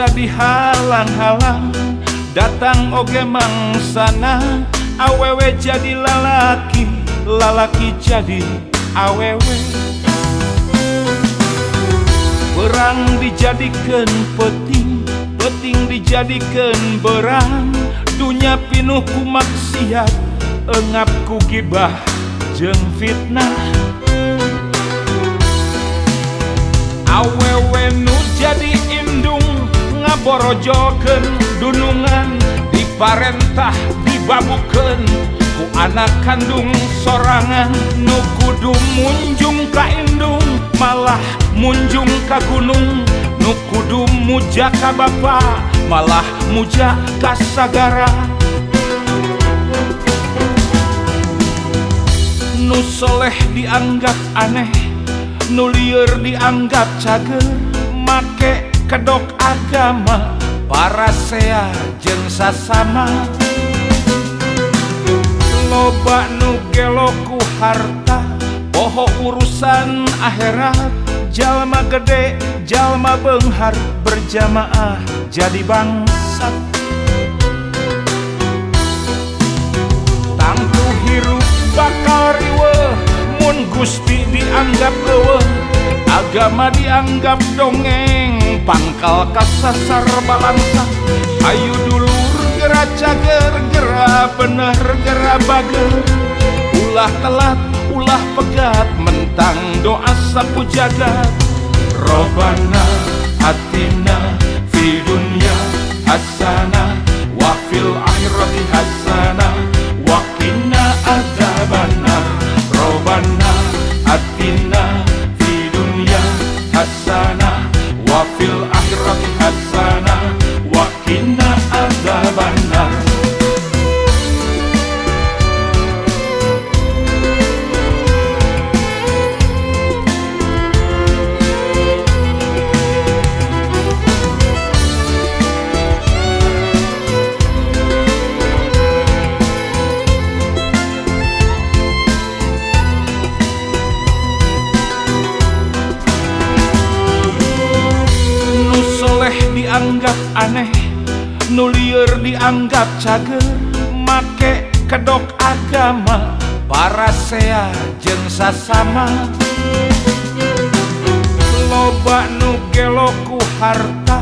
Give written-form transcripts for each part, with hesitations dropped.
bisa dihalang-halang, datang oge mangsana. Awewe jadi lalaki, lalaki jadi awewe. Berang dijadikan peting, peting dijadikan berang. Dunya pinuh ku maksiat, engap ku gibah jeung fitnah. Awewe nu jadi indung, ngaborojokeun dunungan. Diparentah dibabukeun ku anak kandung sorangan. Nu kudu munjung ka indung, malah munjung ka gunung. Nu kudu muja ka bapa, malah muja ka sagara. Nu soleh dianggap aneh, nu lieur dianggap cager. Make kedok agama, parasea jeung sasama. Loba nu gelo ku harta, poho urusan akhirat. Jalma gede, jalma beunghar, berjamaah jadi bangsat. Tangtu hirup bakal riweuh, mun Gusti dianggap eueuh. Agama dianggap dongeng, pangkal kasasar balangsa. Ayu dulur gera cager, gera bener gera bager. Ulah telat, ulah pegat, mentang doa sapu jagat. Robbana atina fi dunya hasanah wa fil akhirati hasanah wa qina adzabannar. Robbana atina fi dunya hasanah wa fil akhirati hasanah wa qina adzabannar. Dianggap aneh, nu lieur dianggap cager. Make kedok agama, parasea jeung sasama. Loba nu gelo ku harta,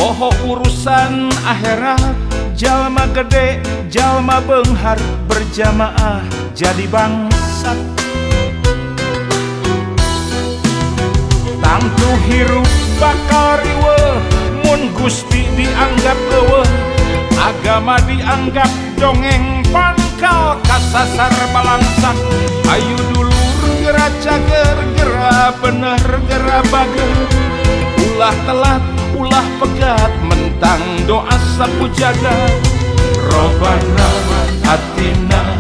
poho urusan akhirat. Jalma gede, jalma beunghar, berjamaah jadi bangsat. Tangtu hirup bakal riweuh, mun Gusti dianggap eueuh. Agama dianggap dongeng, pangkal kasasar balangsak. Ayu dulur gera cager, gera bener gera bager. Ulah telat, ulah pegat, mentang doa sapu jagat. Robbana atina